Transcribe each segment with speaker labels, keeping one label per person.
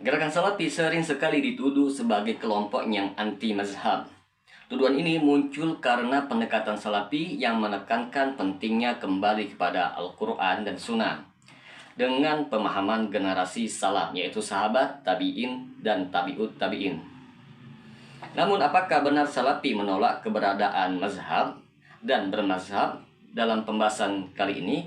Speaker 1: Gerakan Salafi sering sekali dituduh sebagai kelompok yang anti-mazhab. Tuduhan ini muncul karena pendekatan Salafi yang menekankan pentingnya kembali kepada Al-Quran dan Sunnah dengan pemahaman generasi salaf, yaitu sahabat, tabi'in, dan tabi'ut tabi'in. Namun apakah benar Salafi menolak keberadaan mazhab dan bermazhab? Dalam pembahasan kali ini,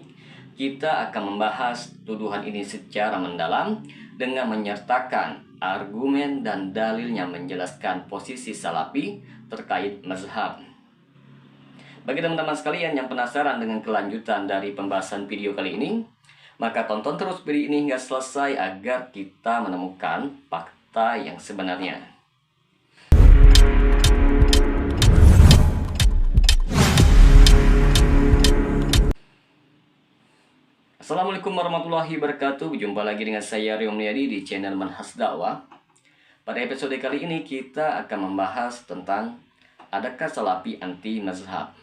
Speaker 1: kita akan membahas tuduhan ini secara mendalam dengan menyertakan argumen dan dalil yang menjelaskan posisi Salafi terkait mazhab. Bagi teman-teman sekalian yang penasaran dengan kelanjutan dari pembahasan video kali ini, maka tonton terus video ini hingga selesai agar kita menemukan fakta yang sebenarnya. Assalamualaikum warahmatullahi wabarakatuh. Berjumpa lagi dengan saya Rio Mulyadi di channel Manhaj Dakwah. Pada episode kali ini kita akan membahas tentang adakah Salafi anti mazhab.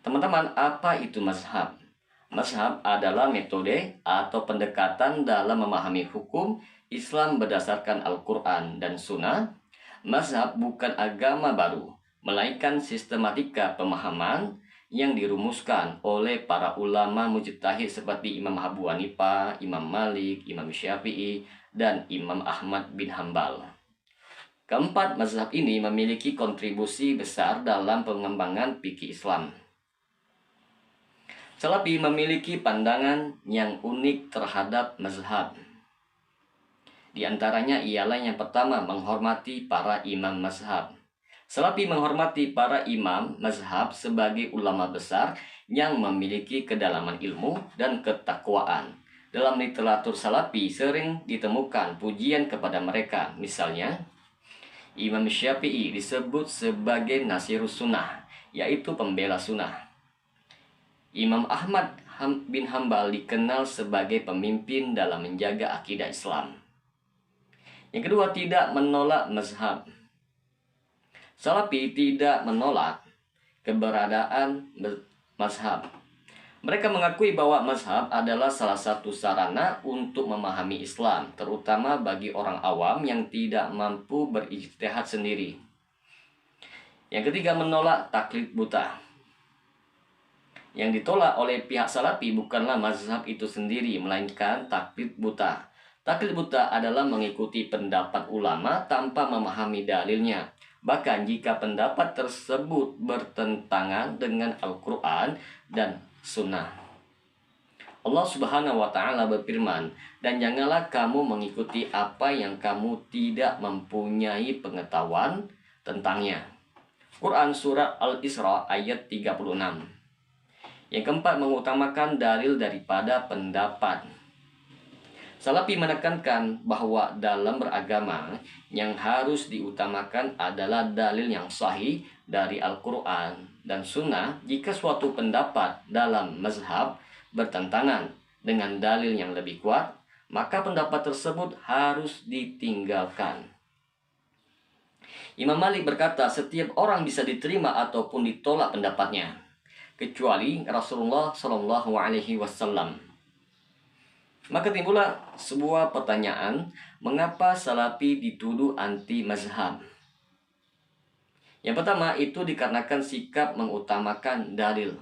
Speaker 1: Teman-teman, apa itu mazhab? Mazhab adalah metode atau pendekatan dalam memahami hukum Islam berdasarkan Al-Quran dan Sunnah. Mazhab bukan agama baru, melainkan sistematika pemahaman yang dirumuskan oleh para ulama mujtahid seperti Imam Abu Hanifah, Imam Malik, Imam Syafi'i, dan Imam Ahmad bin Hambal. Keempat mazhab ini memiliki kontribusi besar dalam pengembangan fikih Islam. Salafi memiliki pandangan yang unik terhadap mazhab. Di antaranya ialah yang pertama, menghormati para imam mazhab. Salafi menghormati para imam mazhab sebagai ulama besar yang memiliki kedalaman ilmu dan ketakwaan. Dalam literatur Salafi sering ditemukan pujian kepada mereka. Misalnya, Imam Syafi'i disebut sebagai Nasirus Sunnah, yaitu pembela sunnah. Imam Ahmad bin Hambal dikenal sebagai pemimpin dalam menjaga akidah Islam. Yang kedua, tidak menolak mazhab. Salafi tidak menolak keberadaan mazhab. Mereka mengakui bahwa mazhab adalah salah satu sarana untuk memahami Islam, terutama bagi orang awam yang tidak mampu berijtihad sendiri. Yang ketiga, menolak taklid buta. Yang ditolak oleh pihak Salafi bukanlah mazhab itu sendiri, melainkan taklid buta. Taklid buta adalah mengikuti pendapat ulama tanpa memahami dalilnya. Bahkan jika pendapat tersebut bertentangan dengan Al-Quran dan Sunnah. Allah Subhanahu wa Ta'ala berfirman, "Dan janganlah kamu mengikuti apa yang kamu tidak mempunyai pengetahuan tentangnya." Quran Surat Al-Isra ayat 36. Yang keempat, mengutamakan dalil daripada pendapat. Salafi menekankan bahwa dalam beragama yang harus diutamakan adalah dalil yang sahih dari Al-Quran dan Sunnah. Jika suatu pendapat dalam mazhab bertentangan dengan dalil yang lebih kuat, maka pendapat tersebut harus ditinggalkan. Imam Malik berkata, setiap orang bisa diterima ataupun ditolak pendapatnya, kecuali Rasulullah SAW. Maka timbullah sebuah pertanyaan, mengapa Salafi dituduh anti mazhab? Yang pertama, itu dikarenakan sikap mengutamakan dalil.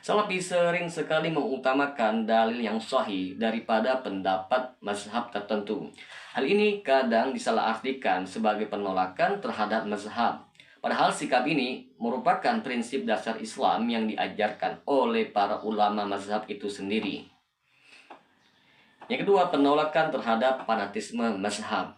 Speaker 1: Salafi sering sekali mengutamakan dalil yang sahih daripada pendapat mazhab tertentu. Hal ini kadang disalahartikan sebagai penolakan terhadap mazhab. Padahal sikap ini merupakan prinsip dasar Islam yang diajarkan oleh para ulama mazhab itu sendiri. Yang kedua, penolakan terhadap fanatisme mazhab.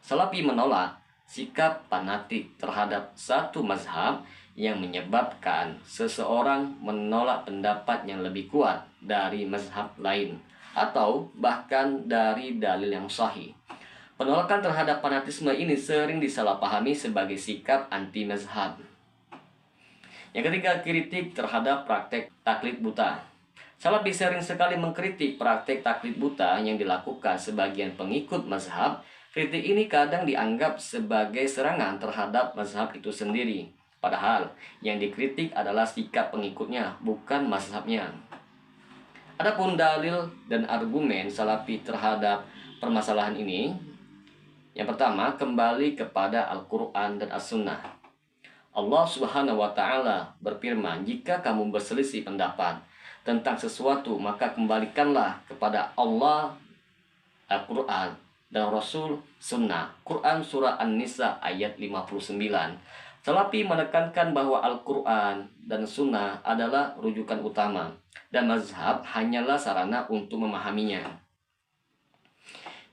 Speaker 1: Salafi menolak sikap fanatik terhadap satu mazhab yang menyebabkan seseorang menolak pendapat yang lebih kuat dari mazhab lain atau bahkan dari dalil yang sahih. Penolakan terhadap fanatisme ini sering disalahpahami sebagai sikap anti mazhab. Yang ketiga, kritik terhadap praktek taklid buta. Salafi sering sekali mengkritik praktek taklid buta yang dilakukan sebagian pengikut mazhab. Kritik ini kadang dianggap sebagai serangan terhadap mazhab itu sendiri. Padahal yang dikritik adalah sikap pengikutnya, bukan mazhabnya. Adapun dalil dan argumen Salafi terhadap permasalahan ini, yang pertama, kembali kepada Al-Quran dan As-Sunnah. Allah Subhanahu wa Ta'ala berfirman, "Jika kamu berselisih pendapat tentang sesuatu, maka kembalikanlah kepada Allah, Al-Quran, dan Rasul Sunnah." Quran Surah An-Nisa ayat 59. Salafi menekankan bahwa Al-Quran dan Sunnah adalah rujukan utama, dan mazhab hanyalah sarana untuk memahaminya.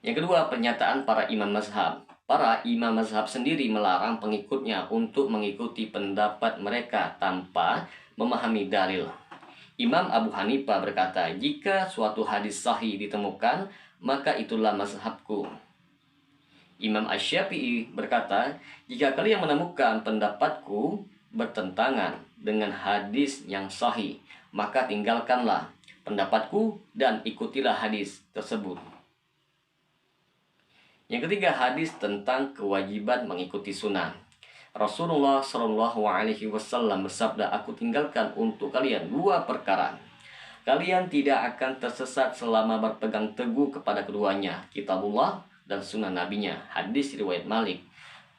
Speaker 1: Yang kedua, pernyataan para imam mazhab. Para imam mazhab sendiri melarang pengikutnya untuk mengikuti pendapat mereka tanpa memahami dalil. Imam Abu Hanifah berkata, "Jika suatu hadis sahih ditemukan, maka itulah mazhabku." Imam Asy-Syafi'i berkata, "Jika kalian menemukan pendapatku bertentangan dengan hadis yang sahih, maka tinggalkanlah pendapatku dan ikutilah hadis tersebut." Yang ketiga, hadis tentang kewajiban mengikuti sunnah. Rasulullah Shallallahu Alaihi Wasallam bersabda, "Aku tinggalkan untuk kalian dua perkara. Kalian tidak akan tersesat selama berpegang teguh kepada keduanya, kitabullah dan sunnah nabinya." Hadis riwayat Malik.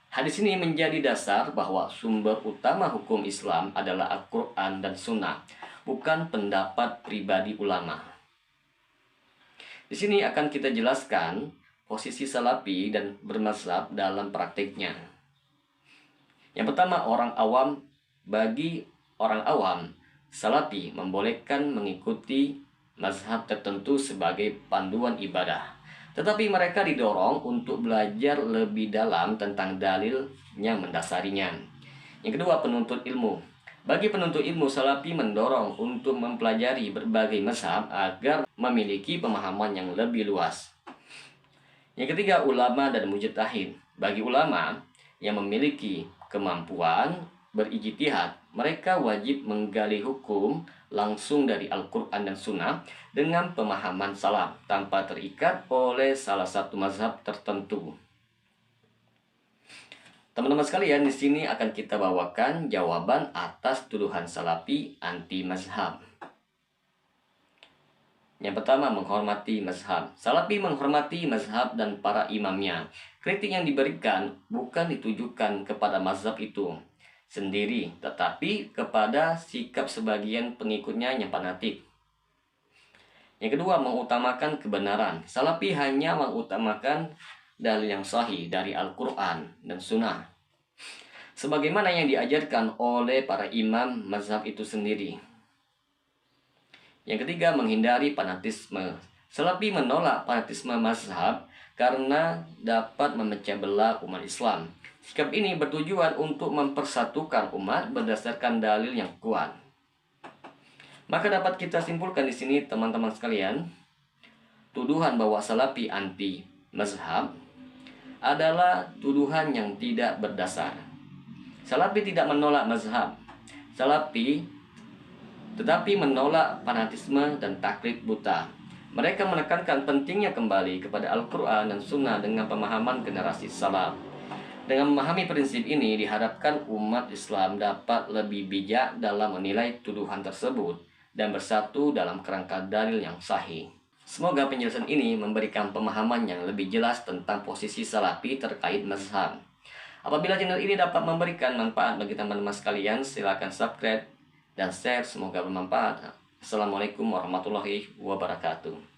Speaker 1: Hadis ini menjadi dasar bahwa sumber utama hukum Islam adalah Al-Quran dan Sunnah, bukan pendapat pribadi ulama. Di sini akan kita jelaskan posisi Salafi dan bermazhab dalam praktiknya. Yang pertama, bagi orang awam, Salafi membolehkan mengikuti mazhab tertentu sebagai panduan ibadah. Tetapi mereka didorong untuk belajar lebih dalam tentang dalil yang mendasarinya. Yang kedua, penuntut ilmu. Bagi penuntut ilmu, Salafi mendorong untuk mempelajari berbagai mazhab agar memiliki pemahaman yang lebih luas. Yang ketiga, ulama dan mujtahid. Bagi ulama yang memiliki kemampuan berijtihad, mereka wajib menggali hukum langsung dari Al-Quran dan Sunnah dengan pemahaman salaf tanpa terikat oleh salah satu mazhab tertentu. Teman-teman sekalian, di sini akan kita bawakan jawaban atas tuduhan Salafi anti mazhab. Yang pertama, menghormati mazhab. Salafi menghormati mazhab dan para imamnya. Kritik yang diberikan bukan ditujukan kepada mazhab itu sendiri, tetapi kepada sikap sebagian pengikutnya yang fanatik. Yang kedua, mengutamakan kebenaran. Salafi hanya mengutamakan dalil yang sahih dari Al-Quran dan Sunnah, sebagaimana yang diajarkan oleh para imam mazhab itu sendiri. Yang ketiga, menghindari fanatisme. Salafi menolak fanatisme mazhab karena dapat memecah belah umat Islam. Sikap ini bertujuan untuk mempersatukan umat berdasarkan dalil yang kuat. Maka dapat kita simpulkan di sini, teman-teman sekalian, tuduhan bahwa Salafi anti mazhab adalah tuduhan yang tidak berdasar. Salafi tidak menolak mazhab. Salafi tetapi menolak fanatisme dan taklid buta. Mereka menekankan pentingnya kembali kepada Al-Quran dan Sunnah dengan pemahaman generasi salaf. Dengan memahami prinsip ini, diharapkan umat Islam dapat lebih bijak dalam menilai tuduhan tersebut dan bersatu dalam kerangka dalil yang sahih. Semoga penjelasan ini memberikan pemahaman yang lebih jelas tentang posisi Salafi terkait mazhab. Apabila channel ini dapat memberikan manfaat bagi teman-teman sekalian, silakan subscribe dan share, semoga bermanfaat. Assalamualaikum warahmatullahi wabarakatuh.